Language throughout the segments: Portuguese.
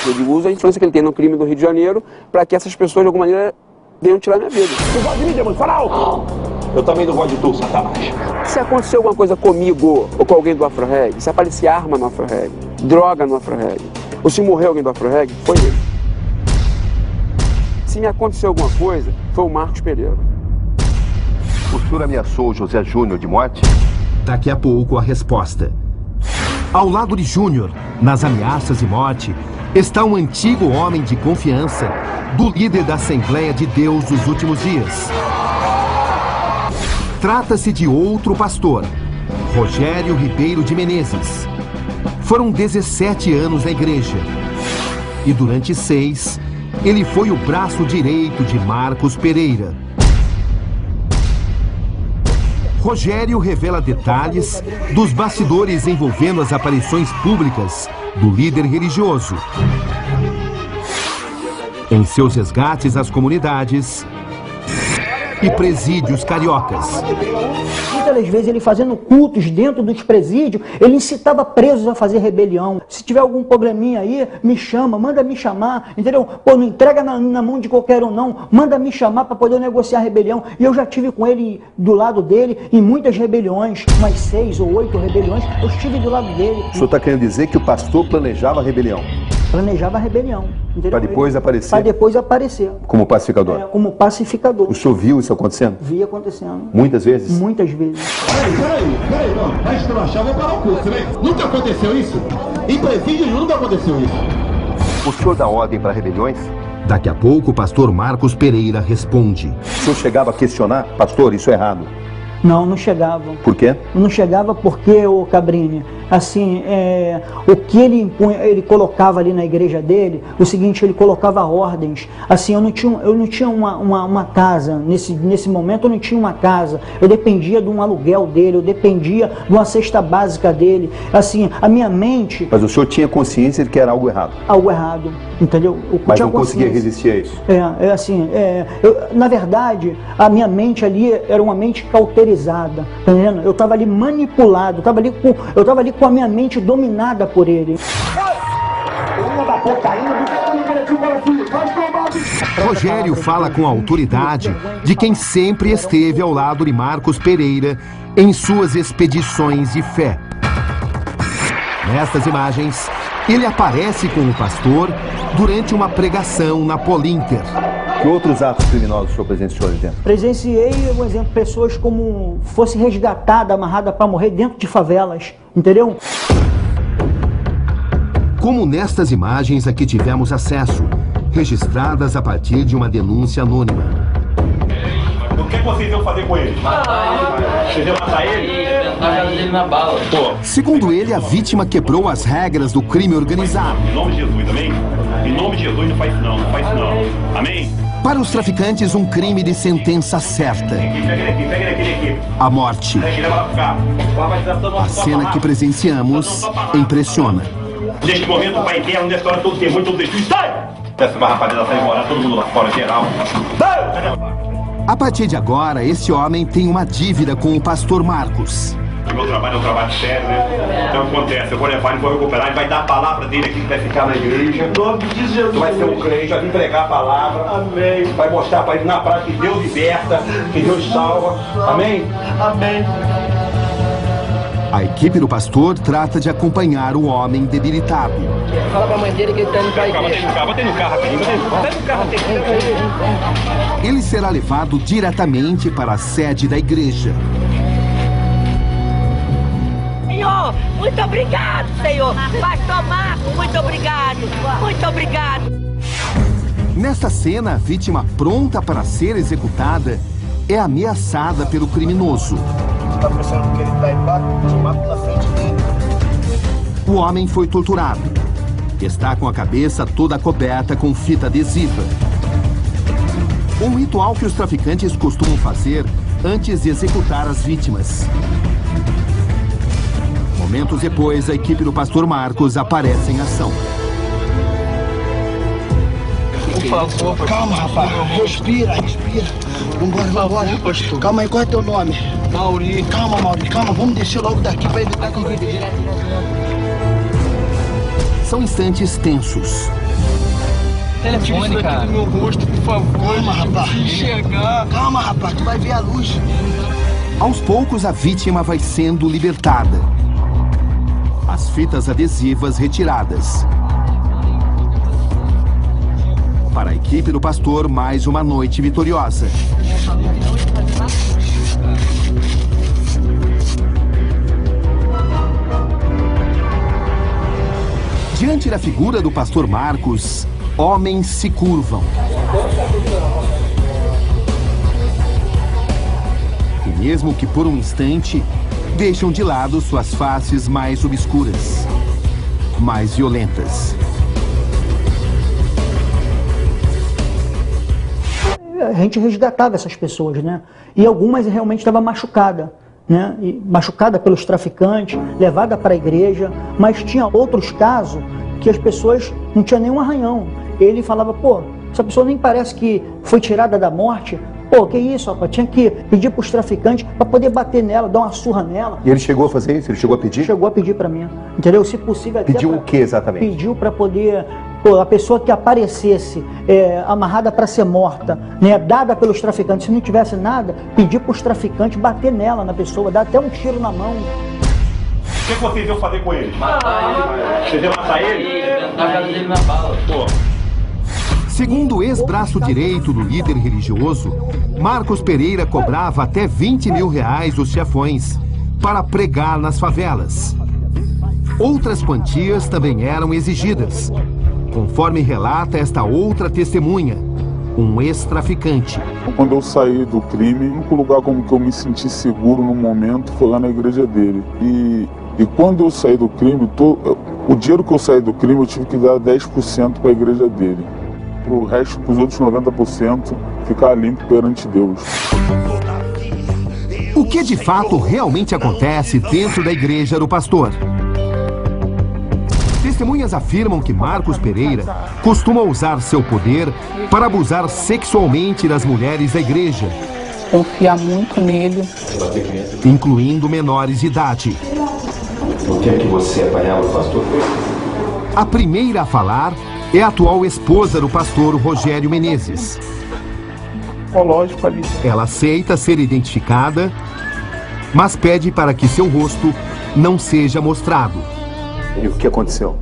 Ele usa a influência que ele tem no crime do Rio de Janeiro para que essas pessoas, de alguma maneira, venham tirar minha vida. Tu gosta de mim, demônio? Fala! Eu também não gosto de tu, Satanás. Se acontecer alguma coisa comigo ou com alguém do Afro-Reg, se aparecer arma no Afro-Reg, droga no Afro-Reg, ou se morrer alguém do Afro-Reg, foi ele. Se me acontecer alguma coisa, foi o Marcos Pereira. O senhor ameaçou o José Júnior de morte? Daqui a pouco a resposta. Ao lado de Júnior, nas ameaças de morte, está um antigo homem de confiança do líder da Assembleia de Deus dos últimos dias. Trata-se de outro pastor, Rogério Ribeiro de Menezes. Foram 17 anos na igreja. E durante 6, ele foi o braço direito de Marcos Pereira. Rogério revela detalhes dos bastidores envolvendo as aparições públicas do líder religioso. Em seus resgates às comunidades e presídios cariocas. Muitas vezes ele fazendo cultos dentro dos presídios, ele incitava presos a fazer rebelião. Se tiver algum probleminha aí, me chama, manda me chamar, entendeu? Pô, não entrega na mão de qualquer um não, manda me chamar para poder negociar a rebelião. E eu já tive com ele, do lado dele, em muitas rebeliões, umas 6 ou 8 rebeliões, eu estive do lado dele. O senhor está querendo dizer que o pastor planejava a rebelião? Planejava a rebelião, entendeu? Para depois aparecer? Para depois aparecer. Como pacificador? Como pacificador. O senhor viu isso acontecendo? Vi acontecendo. Muitas vezes? Muitas vezes. Peraí, não. Vai esculachar, vou parar o curso, né? Nunca aconteceu isso? Em presídio nunca aconteceu isso. O senhor dá ordem para rebeliões? Daqui a pouco o pastor Marcos Pereira responde. O senhor chegava a questionar? Pastor, isso é errado. Não, não chegava. Por quê? Não chegava porque, ô Cabrini, assim, o que ele colocava ali na igreja dele, o seguinte, ele colocava ordens. Assim, eu não tinha uma casa, nesse momento eu não tinha uma casa. Eu dependia de um aluguel dele, eu dependia de uma cesta básica dele. Assim, a minha mente... Mas o senhor tinha consciência de que era algo errado? Algo errado, entendeu? Mas não conseguia resistir a isso? Na verdade, a minha mente ali era uma mente cauterizada, tá entendendo? Eu estava ali manipulado, eu estava ali com a minha mente dominada por ele. Rogério fala com a autoridade de quem sempre esteve ao lado de Marcos Pereira em suas expedições de fé. Nestas imagens, ele aparece com o pastor durante uma pregação na Polinter. Que outros atos criminosos o senhor presenciou ali dentro? Presenciei, por exemplo, pessoas como fosse resgatada, amarrada para morrer dentro de favelas, entendeu? Como nestas imagens a que tivemos acesso, registradas a partir de uma denúncia anônima. O que vocês iam fazer com ele? Vocês iam matar ele? Matar ele na bala. Segundo ele, a vítima quebrou as regras do crime organizado. Em nome de Jesus, amém? Em nome de Jesus, não faz isso não, não faz isso não. Amém? Para os traficantes, um crime de sentença certa. Pega ele aqui. A morte. A cena que presenciamos impressiona. Neste momento, o Pai Eterno, nessa hora, todo temor, todo destino, sai! Essa rapaziada sai embora, todo mundo lá fora, geral. A partir de agora, esse homem tem uma dívida com o pastor Marcos. O meu trabalho é um trabalho sério, né? Então o que acontece? Eu vou levar ele, vou recuperar, ele vai dar a palavra dele aqui que vai ficar na igreja. Em nome de Jesus. Tu vai ser um crente, vai entregar a palavra. Amém. Vai mostrar para ele na prática que Deus liberta, que Deus salva. Amém? Amém. A equipe do pastor trata de acompanhar o homem debilitado. Fala pra mãe dele que ele tá indo pra igreja. Bota ele no carro, rapidinho. Bota no carro, Ele será levado diretamente para a sede da igreja. Senhor, muito obrigado, Senhor. Pastor Marcos, muito obrigado. Muito obrigado. Nesta cena, a vítima pronta para ser executada é ameaçada pelo criminoso. Tá pensando que ele tá embaixo, mata na frente dele. O homem foi torturado. Está com a cabeça toda coberta com fita adesiva. Um ritual que os traficantes costumam fazer antes de executar as vítimas. Momentos depois, a equipe do pastor Marcos aparece em ação. Calma, rapaz. Respira. Vambora. Calma aí, qual é teu nome? Mauri. Calma, Mauri. Calma, vamos descer logo daqui pra evitar que alguém... São instantes tensos. Telefone, cara. No meu rosto, por favor. Calma, rapaz. Enxergar. Calma, rapaz, tu vai ver a luz. Aos poucos, a vítima vai sendo libertada. As fitas adesivas retiradas. Para a equipe do pastor, mais uma noite vitoriosa. Diante da figura do pastor Marcos, homens se curvam. E mesmo que por um instante, deixam de lado suas faces mais obscuras, mais violentas. A gente resgatava essas pessoas, né? E algumas realmente estavam machucadas, né? E machucada pelos traficantes, levada para a igreja, mas tinha outros casos que as pessoas não tinham nenhum arranhão. Ele falava, pô, essa pessoa nem parece que foi tirada da morte. Pô, que isso, rapaz? Tinha que pedir para os traficantes para poder bater nela, dar uma surra nela. E ele chegou a fazer isso? Ele chegou a pedir? Chegou a pedir para mim, entendeu? Se possível até Pediu o que exatamente? Pediu para poder, pô, a pessoa que aparecesse amarrada para ser morta, né, dada pelos traficantes, se não tivesse nada, pedir para os traficantes bater nela, na pessoa, dar até um tiro na mão. O que vocês iam fazer com ele? Matar ele. Vocês iam matar ele? Tentar a cara dele na bala. Pô. Segundo o ex-braço direito do líder religioso, Marcos Pereira cobrava até R$20 mil dos chefões para pregar nas favelas. Outras quantias também eram exigidas, conforme relata esta outra testemunha, um ex-traficante. Quando eu saí do crime, o único lugar como que eu me senti seguro no momento foi lá na igreja dele. E quando eu saí do crime, o dinheiro que eu saí do crime eu tive que dar 10% para a igreja dele. O resto, para os outros 90%, ficar limpo perante Deus. O que de fato realmente acontece dentro da igreja do pastor? Testemunhas afirmam que Marcos Pereira costuma usar seu poder para abusar sexualmente das mulheres da igreja. Confiar muito nele. Incluindo menores de idade. O que é que você apanhava o pastor? A primeira a falar é a atual esposa do pastor Rogério Menezes. Lógico ali. Ela aceita ser identificada, mas pede para que seu rosto não seja mostrado. E o que aconteceu?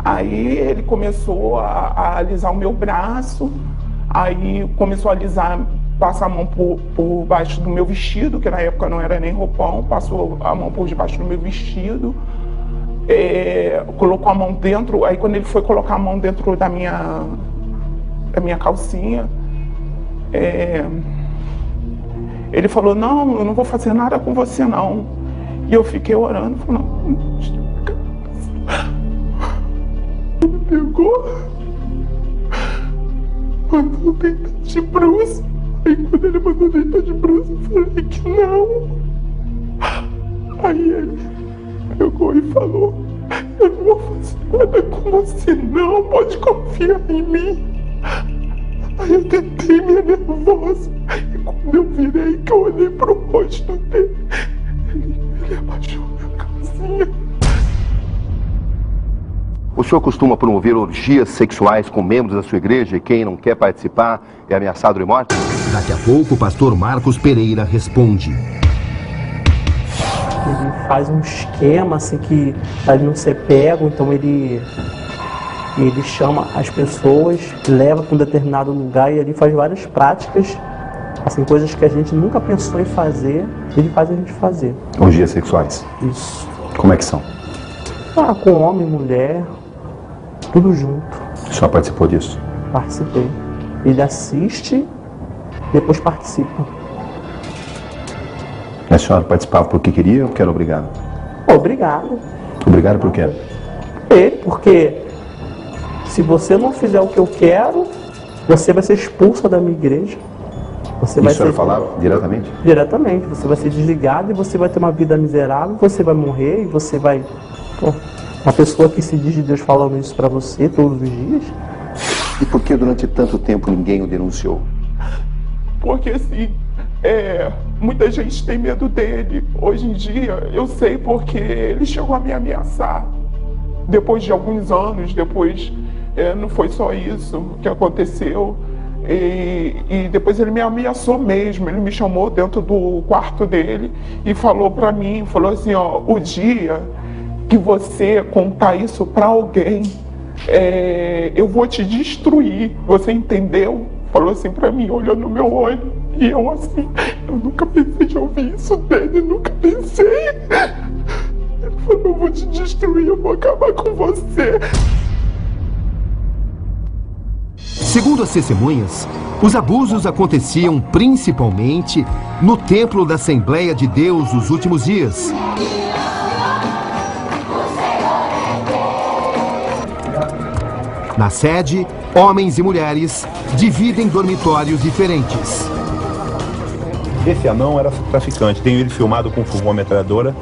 Aí ele começou a alisar o meu braço, aí começou a alisar, passar a mão por baixo do meu vestido, que na época não era nem roupão, passou a mão por debaixo do meu vestido. Colocou a mão dentro, aí quando ele foi colocar a mão dentro da minha calcinha, ele falou, não, eu não vou fazer nada com você não. E eu fiquei orando, falando, ele pegou, mandou deitar de bruços. Aí quando ele mandou deitar de bruços, eu falei que não. Aí ele pegou e falou, eu não vou fazer nada com você não, pode confiar em mim. Aí eu tentei me nervoso, e quando eu virei, que eu olhei pro rosto dele, ele abaixou minha calcinha. O senhor costuma promover orgias sexuais com membros da sua igreja e quem não quer participar é ameaçado de morte? Daqui a pouco o pastor Marcos Pereira responde. Ele faz um esquema assim que para ele não ser pego, então ele chama as pessoas, leva para um determinado lugar e ali faz várias práticas, assim, coisas que a gente nunca pensou em fazer, ele faz a gente fazer. Orgias sexuais? Isso. Como é que são? Com homem, mulher, tudo junto. O senhor participou disso? Participei. Ele assiste, depois participa. A senhora participava porque queria ou porque era obrigado? Obrigado. Obrigado por quê? Porque se você não fizer o que eu quero, você vai ser expulsa da minha igreja. Você vai Isso o senhor falava diretamente? Diretamente. Você vai ser desligado e você vai ter uma vida miserável, você vai morrer e você vai... Uma pessoa que se diz de Deus falando isso pra você todos os dias. E por que durante tanto tempo ninguém o denunciou? Porque assim, muita gente tem medo dele. Hoje em dia, eu sei porque ele chegou a me ameaçar. depois de alguns anos, depois não foi só isso que aconteceu. E depois ele me ameaçou mesmo, ele me chamou dentro do quarto dele e falou pra mim, falou assim, ó, o dia que você contar isso pra alguém, eu vou te destruir, você entendeu? Falou assim pra mim, olhando no meu olho, e eu assim, eu nunca pensei de ouvir isso dele, nunca pensei. Ele falou, eu vou te destruir, eu vou acabar com você. Segundo as testemunhas, os abusos aconteciam principalmente no Templo da Assembleia de Deus dos Últimos Dias. Na sede, homens e mulheres dividem dormitórios diferentes. Esse anão era traficante, tenho ele filmado com uma metralhadora.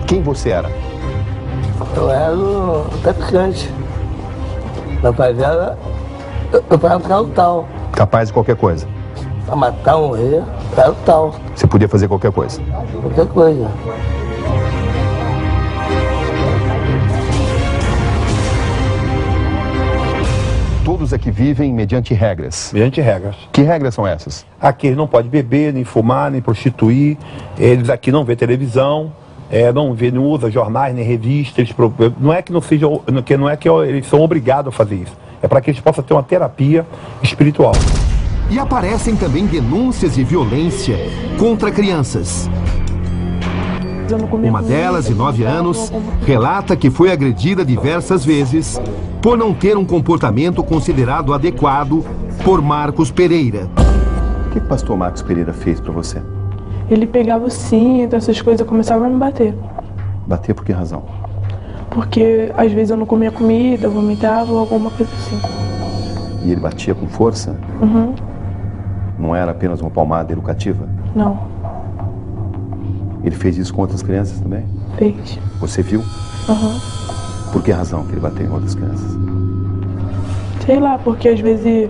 Quem você era? Eu era o traficante. Na favela, eu era o tal. Capaz de qualquer coisa? Pra matar, morrer, era o tal. Você podia fazer qualquer coisa? Qualquer coisa. Todos aqui vivem mediante regras. Mediante regras. Que regras são essas? Aqui eles não podem beber, nem fumar, nem prostituir. Eles aqui não vê televisão. Não usa jornais nem revistas. Não é que eles são obrigados a fazer isso. É para que eles possam ter uma terapia espiritual. E aparecem também denúncias de violência contra crianças. Uma delas, de 9 anos, relata que foi agredida diversas vezes por não ter um comportamento considerado adequado por Marcos Pereira. O que o pastor Marcos Pereira fez para você? Ele pegava o cinto, essas coisas, começava a me bater. Bater por que razão? Porque às vezes eu não comia comida, vomitava ou alguma coisa assim. E ele batia com força? Uhum. Não era apenas uma palmada educativa? Não. Ele fez isso com outras crianças também? Fez. Você viu? Uhum. Por que razão que ele bateu em outras crianças? Sei lá, porque às vezes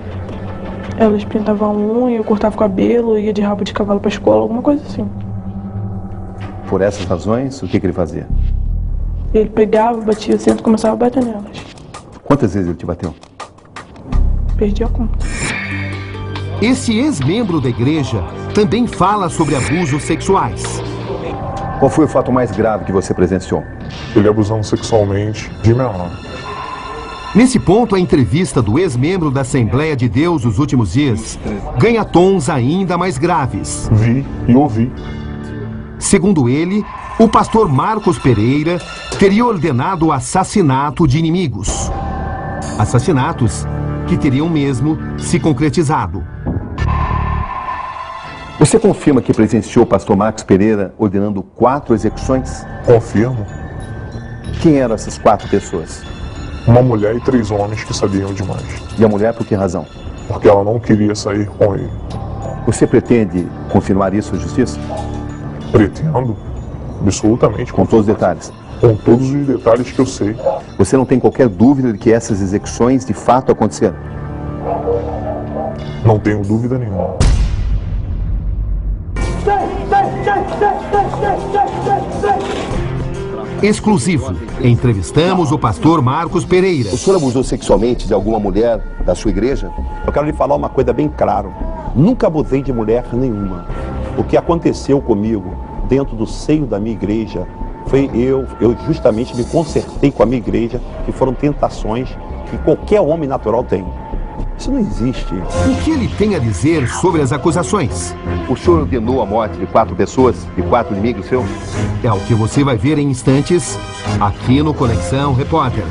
elas pintavam unha, eu cortava o cabelo, ia de rabo de cavalo pra escola, alguma coisa assim. Por essas razões, o que ele fazia? Ele pegava, batia o cinto e começava a bater nelas. Quantas vezes ele te bateu? Perdi a conta. Esse ex-membro da igreja também fala sobre abusos sexuais. Qual foi o fato mais grave que você presenciou? Ele abusando sexualmente de menor. Nesse ponto, a entrevista do ex-membro da Assembleia de Deus dos Últimos Dias ganha tons ainda mais graves. Vi e ouvi. Segundo ele, o pastor Marcos Pereira teria ordenado o assassinato de inimigos. Assassinatos que teriam mesmo se concretizado. Você confirma que presenciou o pastor Marcos Pereira ordenando 4 execuções? Confirmo. Quem eram essas 4 pessoas? Uma mulher e 3 homens que sabiam demais. E a mulher por que razão? Porque ela não queria sair com ele. Você pretende confirmar isso à justiça? Pretendo. Absolutamente. Com todos os detalhes? Com todos os detalhes que eu sei. Você não tem qualquer dúvida de que essas execuções de fato aconteceram? Não tenho dúvida nenhuma. Exclusivo. Entrevistamos o pastor Marcos Pereira. O senhor abusou sexualmente de alguma mulher da sua igreja? Eu quero lhe falar uma coisa bem clara. Nunca abusei de mulher nenhuma. O que aconteceu comigo dentro do seio da minha igreja foi eu justamente me consertei com a minha igreja, que foram tentações que qualquer homem natural tem. Isso não existe. O que ele tem a dizer sobre as acusações? O senhor ordenou a morte de 4 pessoas, de 4 inimigos seus? É o que você vai ver em instantes aqui no Conexão Repórter.